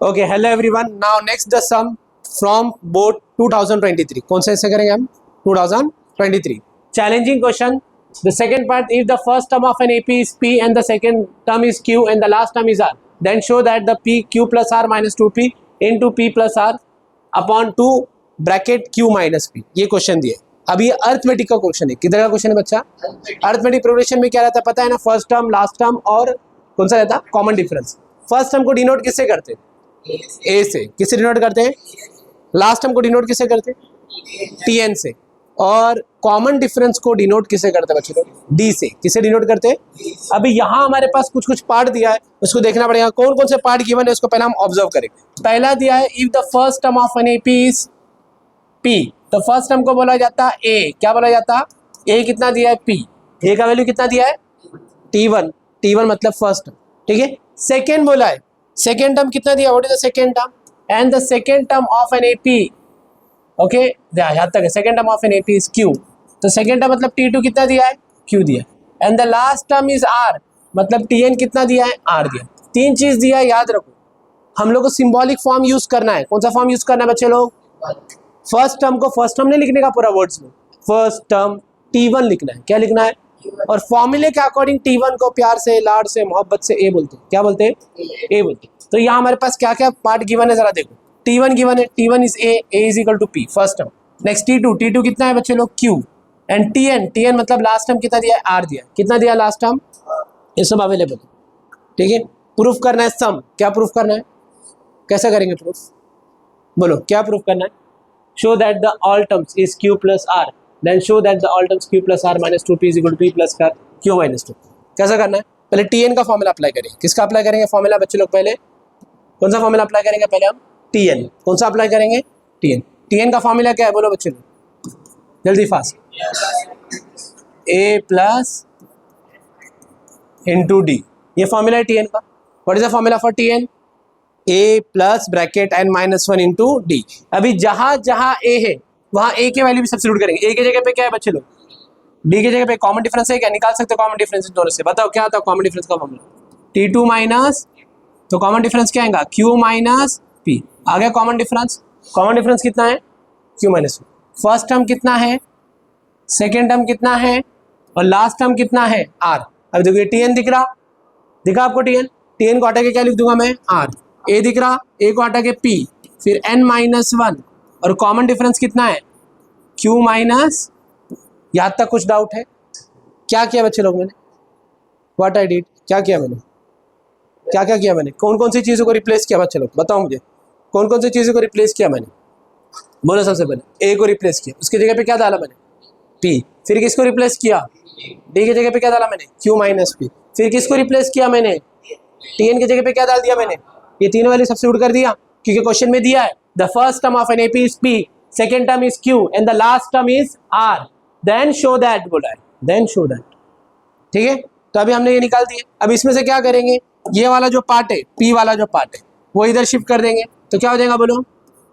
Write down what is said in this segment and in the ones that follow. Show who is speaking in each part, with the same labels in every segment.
Speaker 1: Okay, hello everyone. Now next the sum from board 2023. कौन सा ऐसे करेंगे हम 2023. Challenging question. The second part, if the first term of an AP is P and the second term is Q and the last term is R, then show that the P Q plus R minus 2P into P plus R upon 2 bracket Q minus P. ये question दिए. अब ये arithmetic का question है. किधर का question है बच्चा? अर्थमेटिक प्रोग्रेशन में क्या रहता है पता है ना? फर्स्ट टर्म, लास्ट टर्म और कौन सा रहता है? Common difference. फर्स्ट टर्म को डिनोट किससे करते हैं? ए से. किससे डिनोट करते हैं? लास्ट टर्म को डिनोट किससे करते हैं? टी एन से. और कॉमन डिफरेंस को डिनोट किससे करते हैं बच्चों लोग? डी से. किससे डिनोट करते हैं? अभी यहाँ हमारे पास कुछ कुछ पार्ट दिया है, उसको देखना पड़ेगा कौन कौन से पार्ट गिवन है, उसको पहले हम ऑब्जर्व करेंगे. पहला दिया है if the first term of an AP is P, तो फर्स्ट टर्म को बोला जाता है ए. क्या बोला जाता है? ए कितना दिया है? पी. ए का वैल्यू कितना दिया है? T1. T1 मतलब फर्स्ट टर्म. ठीक है. सेकेंड बोला है, सेकेंड टर्म कितना दिया? What is the second term? And the second term of an AP, okay यहाँ तक है. Second term of an AP is Q, तो सेकेंड टर्म मतलब T2 कितना दिया है? क्यू दिया. And the last term is R, मतलब Tn कितना दिया है? आर दिया. तीन चीज दिया है, याद रखो. हम लोग को सिंबॉलिक फॉर्म यूज करना है. कौन सा फॉर्म यूज करना है बच्चे लोग? फर्स्ट टर्म को फर्स्ट टर्म नहीं लिखने का पूरा वर्ड्स में, फर्स्ट टर्म T1 लिखना है. क्या लिखना है? और फॉर्मूले के अकॉर्डिंग T1 को प्यार से, लाड से, मोहब्बत से ए बोलते हैं. क्या बोलते हैं? ए बोलते हैं. तो यहाँ हमारे पास क्या क्या पार्ट गिवन है जरा देखो. T1 गिवन है, T1 is a is equal to P first term. Next T2 कितना है बच्चे लोग? क्यू. एंड Tn मतलब लास्ट टर्म कितना दिया है? आर दिया. कितना दिया लास्ट टर्म? ये सब अवेलेबल है. ठीक है. प्रूफ करना है सम. क्या प्रूफ करना है? कैसा करेंगे प्रूफ? बोलो क्या प्रूफ करना है? Show that the all terms is Q plus R, then show that the all terms q plus r minus 2p is equal to p plus q minus 2. कैसा करना है? पहले tn का फॉर्मूला अप्लाई करेंगे. किसका apply करेंगे formula बच्चे लोग? पहले कौन सा फॉर्मूला अप्लाई करेंगे? पहले हम tn. कौन सा अप्लाई करेंगे? tn का फॉर्मूला क्या है? बोलो बच्चे लोग जल्दी fast. a plus into D, ये फॉर्मूला है tn का. What is the formula for tn? a plus bracket n minus 1 into D. अभी जहां जहां a है वहाँ ए के वैल्यू भी सब्स्टिट्यूट करेंगे. ए के जगह पे क्या है बच्चे लोग? डी के जगह पे कॉमन डिफरेंस है क्या? निकाल सकते हो कॉमन डिफरेंस दोनों से. बताओ क्या आता है कॉमन डिफरेंस का फॉर्मूला? T2 माइनस, तो कॉमन डिफरेंस क्या आएगा? Q minus P. आ गया कॉमन डिफरेंस. कॉमन डिफरेंस कितना है? Q minus P. First term कितना है? सेकेंड टर्म कितना है? और लास्ट टर्म कितना है? R. अब देखिए Tn दिख रहा, दिखा आपको Tn? Tn को हटा के क्या लिख दूंगा मैं? R. A दिख रहा, A को हटा के P, फिर n माइनस 1 और कॉमन डिफरेंस कितना है? Q minus. यहाँ तक कुछ डाउट है? क्या किया बच्चे लोग मैंने? व्हाट आई डिड, क्या किया मैंने? क्या क्या किया मैंने? कौन कौन सी चीज़ों को रिप्लेस किया बच्चे लोग? बताओ मुझे कौन कौन सी चीज़ों को रिप्लेस किया मैंने? बोलो सबसे पहले. ए को रिप्लेस किया, उसकी जगह पे क्या डाला मैंने? P. फिर किसको रिप्लेस किया? डी की जगह पे क्या डाला मैंने? Q minus P. फिर किसको रिप्लेस किया मैंने? Tn की जगह पे क्या डाल दिया मैंने? ये तीनों वैल्यू सब्स्टिट्यूट कर दिया, क्योंकि क्वेश्चन में दिया है the first term of an AP is P, second term is Q and the last term is R. Then show that बोला है. Then show that. ठीक है. तो अभी हमने ये निकाल दिए. अब इसमें से क्या करेंगे? ये वाला जो पार्ट है, P वाला जो पार्ट है, वो इधर शिफ्ट कर देंगे. तो क्या हो जाएगा बोलो?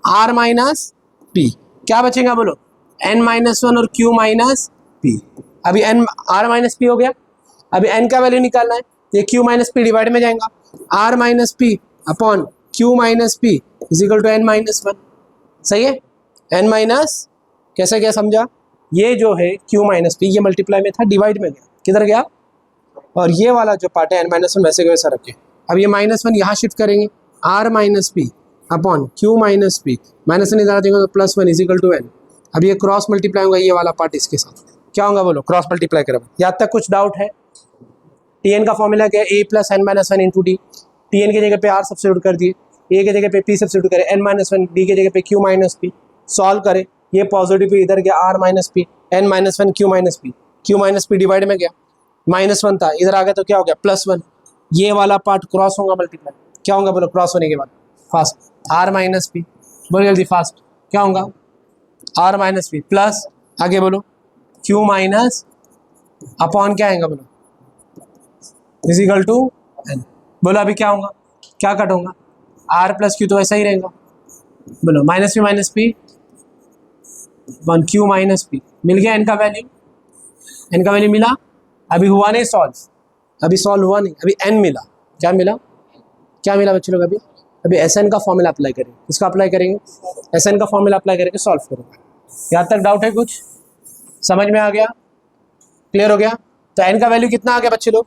Speaker 1: R minus P. क्या बचेगा बोलो? N माइनस 1 और Q माइनस P. अभी N R माइनस P हो गया. अभी N का वैल्यू निकालना है. ये Q माइनस P डिवाइड में जाएगा. R minus P upon Q minus P is equal to N minus 1. सही है. N माइनस कैसे क्या समझा? ये जो है Q माइनस P, ये मल्टीप्लाई में था, डिवाइड में गया. किधर गया? और ये वाला जो पार्ट है N माइनस 1 वैसे का वैसा रखे. अब ये माइनस 1 यहाँ शिफ्ट करेंगे. R minus P upon Q minus P, minus 1 इधर देंगे तो plus 1 is equal to N. अब ये क्रॉस मल्टीप्लाई होगा, ये वाला पार्ट इसके साथ. क्या होगा बोलो? क्रॉस मल्टीप्लाई करेगा. यहाँ तक कुछ डाउट है? Tn का फॉर्मूला क्या है? A plus N minus 1 into D. Tn की जगह पे R सब्स्टिट्यूट कर दिए, ए के जगह पे P सब्स्टिट्यूट करें, N माइनस 1, डी के जगह पे Q माइनस P. सॉल्व करें. ये पॉजिटिव पे इधर गया R minus P, N minus 1, Q minus P. Q minus P divide में गया, माइनस 1 था, इधर आ गया तो क्या हो गया? प्लस 1. ये वाला पार्ट क्रॉस होगा मल्टीप्लाई. क्या होगा बोलो क्रॉस होने के बाद? फास्ट. R minus P. बोलो जल्दी फास्ट. क्या होगा? R माइनस P प्लस आगे बोलो Q माइनस अपॉन क्या आएगा बोलो? Is equal to N. बोलो अभी क्या होगा? क्या कट होगा? R प्लस Q तो ऐसा ही रहेगा. बोलो minus P 1 Q minus P. मिल गया N का वैल्यू. N का वैल्यू मिला. अभी हुआ नहीं सॉल्व, अभी सॉल्व हुआ नहीं, अभी N मिला. क्या मिला? क्या मिला बच्चे लोग? अभी अभी Sn का फॉर्मूला अप्लाई करेंगे, किसका अप्लाई करेंगे, Sn का फॉर्मूला अप्लाई करके सॉल्व करेंगे। यहाँ तक डाउट है कुछ, समझ में आ गया, क्लियर हो गया। तो n का वैल्यू कितना आ गया बच्चे लोग,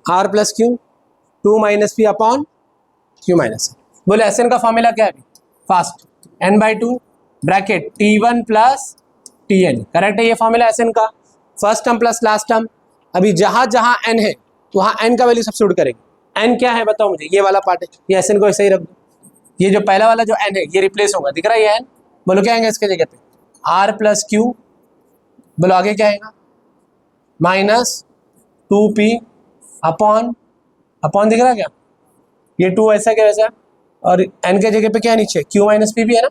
Speaker 1: r plus Q 2 minus P upon Q minus. बोले Sn का फॉर्मूला क्या है, fast n/2 bracket T1 plus Tn, correct है ये फॉर्मूला Sn का, first term plus last term. अभी जहां जहां n है वहां n का वैल्यू सब्स्टिट्यूट करेंगे। n क्या है बताओ मुझे, ये वाला पार्ट है, ये Sn को ऐसे ही रख दो, ये जो पहला वाला जो n है ये रिप्लेस होगा, दिख रहा है ये n, बोलो क्या आएगा इसके जगह पे, r प्लस क्यू, बोलो आगे क्या आएगा, माइनस 2p अपॉन दिख रहा है क्या, ये 2 ऐसा क्या वैसा, और n के जगह पे क्या है नीचे, q माइनस पी भी है ना।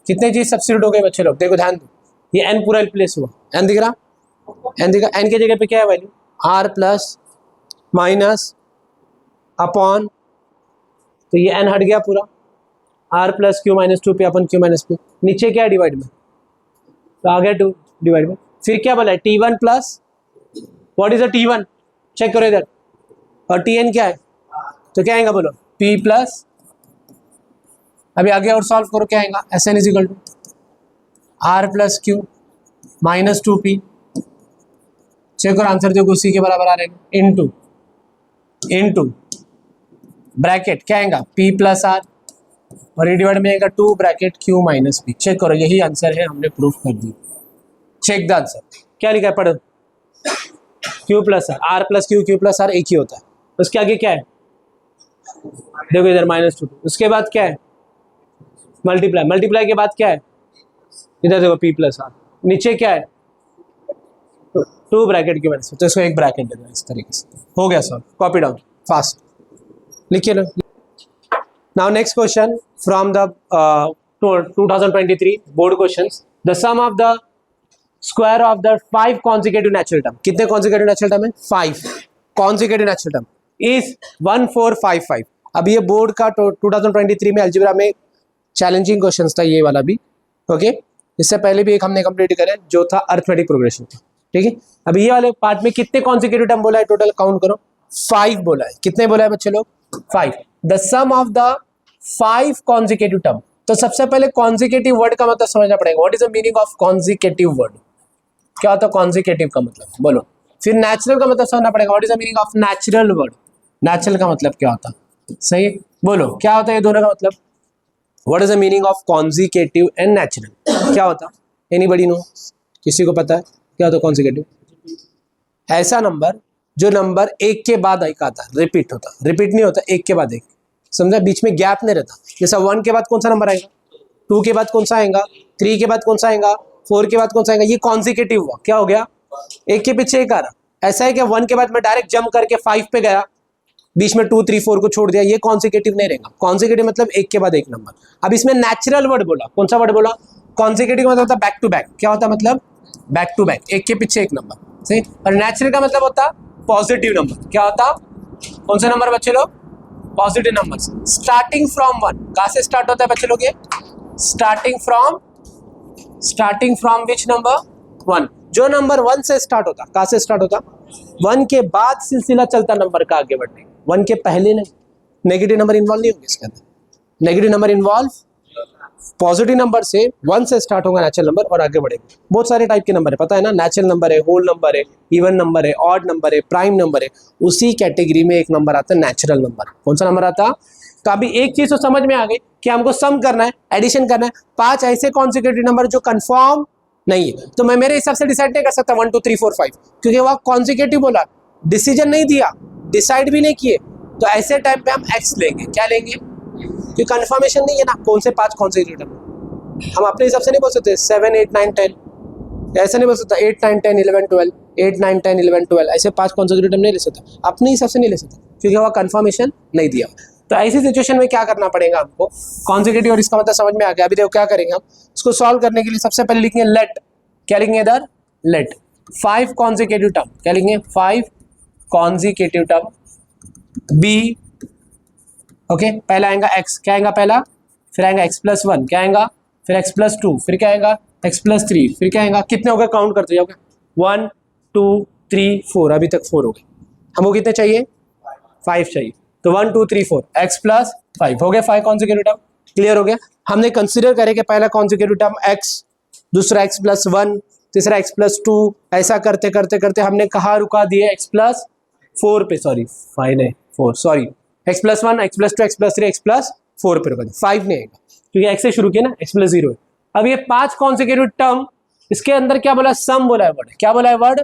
Speaker 1: कितने चीज सब्स्टिट्यूट हो गए बच्चे लोग, देखो ध्यान दो, ये n पूरा रिप्लेस हुआ, n दिख रहा, n के जगह पे क्या है value, r plus minus upon, तो ये n हट गया पूरा, r plus Q minus 2p upon Q minus P, नीचे क्या है डिवाइड में, तो आ गया 2 डिवाइड में, फिर क्या बोला है T1 plus, what is a T1, check करो इधर, और Tn क्या है, तो क्या आएगा बोलो p प्लस, अभी आगे और सॉल्व करो क्या आएगा, Sn is equal to r plus Q minus 2p, check करो आंसर देखो उसी के बराबर आ रहे हैं, इनटू ब्रैकेट क्या आएगा p प्लस r, और ये डिवाइड में आएगा 2 bracket q minus p। Check करो यही आंसर है, हमने प्रूफ कर दिया। चेक द आंसर, क्या लिखा है पढ़ो, q plus r plus Q plus r एक ही होता है, उसके आगे क्या है, देखो इधर -2, उसके बाद क्या है मल्टीप्लाई के बाद क्या है, इधर देखो p प्लस r, नीचे क्या है 2 ब्रैकेट की वजह से, तो इसको एक ब्रैकेट दे दो, इस तरीके से हो गया सॉल्व, कॉपी डाउन फास्ट लिखिए ना। Now next question from the 2023 board questions, the sum of the square of the 5 consecutive natural term, कितने कॉन्जिक्यूटिव नेचुरल टर्म है, 5 कॉन्जिक्यूटिव नेचुरल टर्म इज 1455। अब ये बोर्ड का 2023 में अलजेब्रा में चैलेंजिंग क्वेश्चन था ये वाला भी, ओके इससे पहले भी एक हमने कंप्लीट करा जो था अर्थमेटिक प्रोग्रेशन था, ठीक है। अब ये वाले पार्ट में कितने कॉन्जिक्यूटिव टर्म बोला है, टोटल काउंट करो, 5 बोला है, कितने बोला है बच्चे लोग, 5, the sum of the 5 consecutive term. तो सबसे पहले कॉन्जिक्यूटिव वर्ड का मतलब समझना पड़ेगा, what is the meaning of consecutive word, क्या होता है कॉन्जिक्यूटिव का मतलब, बोलो। फिर नेचुरल का मतलब समझना पड़ेगा, what is the meaning of natural word, natural का मतलब क्या होता है, सही बोलो क्या होता है ये दोनों का मतलब, what is the meaning of consecutive and natural, क्या होता है, एनीबॉडी नो, किसी को पता है क्या होता है कॉन्जिक्यूटिव, ऐसा नंबर जो नंबर एक के बाद एक आता है, रिपीट होता, रिपीट नहीं होता, एक के बाद एक, समझा, बीच में गैप नहीं रहता, जैसा 1 के बाद कौन सा नंबर आएगा, 2 के बाद कौन सा आएगा, 3 के बाद कौन सा आएगा, 4 के बाद कौन सा आएगा, ये कॉन्जिक्यूटिव हुआ, क्या हो गया, एक के पीछे एक आ रहा। ऐसा है कि 1 के बाद मैं डायरेक्ट जंप करके 5 पे गया, बीच में 2 3 4 को छोड़ दिया, ये कॉन्जिक्यूटिव नहीं रहेगा। कॉन्जिक्यूटिव मतलब एक के बाद एक नंबर। अब इसमें नेचुरल वर्ड बोला, कौन सा वर्ड बोला, कॉन्जिक्यूटिव मतलब होता बैक टू बैक, क्या होता मतलब बैक टू बैक, एक के पीछे एक नंबर, सही। और नेचुरल का मतलब होता पॉजिटिव नंबर, क्या होता, कौन से नंबर बच्चे लोग, पॉजिटिव नंबर, स्टार्टिंग फ्रॉम 1, कहां से स्टार्ट होता है बच्चे लोग, ये स्टार्टिंग फ्रॉम विच नंबर, 1, जो नंबर 1 से स्टार्ट होता, कहां से स्टार्ट होता, 1 के बाद सिलसिला चलता नंबर का आगे बढ़ने, 1 के पहले नहीं, नेगेटिव नंबर इन्वॉल्व नहीं होंगे इसके अंदर, negative number involve, positive number से 1 से स्टार्ट होगा नेचुरल नंबर और आगे बढ़ेगा। बहुत सारे टाइप के नंबर है, पता है ना, नेचुरल नंबर है, होल नंबर है, इवन नंबर है, ऑड नंबर है, प्राइम नंबर है, उसी कैटेगरी में एक नंबर आता है नेचुरल नंबर। कौन सा नंबर आता, तो अभी एक चीज तो समझ में आ गई कि हमको सम करना है, एडिशन करना है, 5 ऐसे कॉन्जिक्यूटिव नंबर जो कंफर्म नहीं है, तो मैं मेरे हिसाब से डिसाइड नहीं कर सकता 1 2 3 4 5, क्योंकि वह कॉन्जिक्यूटिव बोला, डिसीजन नहीं दिया, डिसाइड भी नहीं किए, तो ऐसे टाइम पे हम एक्स लेंगे, क्या लेंगे, क्योंकि कंफर्मेशन नहीं है ना कौन से 5 कॉन्जिक्यूटिव, हम अपने हिसाब से नहीं बोल सकते 7 8 9 10, ऐसा नहीं बोल सकता 8 9 10 11 12, 8 9 10 11 12, ऐसे 5 कॉन्जिक्यूटिव नहीं ले सकता, अपने हिसाब से नहीं ले सकता, क्योंकि वह कंफर्मेशन नहीं दिया। तो ऐसी सिचुएशन में क्या करना पड़ेगा हमको, कॉन्जिक्यूटिव, और इसका मतलब समझ में आ गया। अभी देखो क्या करेंगे हम, इसको सॉल्व करने के लिए सबसे पहले लिखेंगे लेट, क्या लिखेंगे इधर, लेट 5 कॉन्जिक्यूटिव टर्म, क्या लिखेंगे 5 कॉन्जिक्यूटिव टर्म बी, ओके, पहला आएगा x, क्या आएगा पहला, फिर आएगा x प्लस 1, क्या आएगा, फिर x प्लस 2, फिर क्या आएगा x प्लस 3, फिर क्या आएगा, कितने हो गए काउंट करते जाओगे, 1 2 3 4, अभी तक 4 हो गए, हमको कितने चाहिए 5 चाहिए। तो 1 2 3 4 x प्लस 5 हो गया 5 कॉन्जिक्यूटिव टर्म। क्लियर हो गया। हमने कंसिडर करे कि पहला कॉन्जिक्यूटिव टर्म x, दूसरा x प्लस 1, तीसरा x प्लस 2, ऐसा करते करते करते हमने कहाँ रुका दिए x प्लस 4 पे, सॉरी 5 नहीं 4, sorry x plus 1, x plus 2, x plus 3, x plus 4 पे रुका दिया, 5 नहीं आएगा क्योंकि x से शुरू किया ना, x प्लस 0 है। अब ये 5 कॉन्जिक्यूटिव टर्म, इसके अंदर क्या बोला, सम बोला है वर्ड, क्या बोला है वर्ड,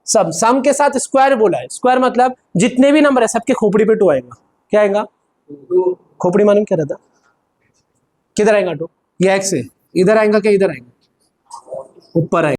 Speaker 1: सम। सम के साथ स्क्वायर बोला है, स्क्वायर मतलब जितने भी नंबर है सबके खोपड़ी पे 2 आएगा। क्या आएगा, खोपड़ी मालूम क्या रहता, किधर आएगा 2, ये x है, इधर आएगा क्या, इधर आएगा, ऊपर आएगा।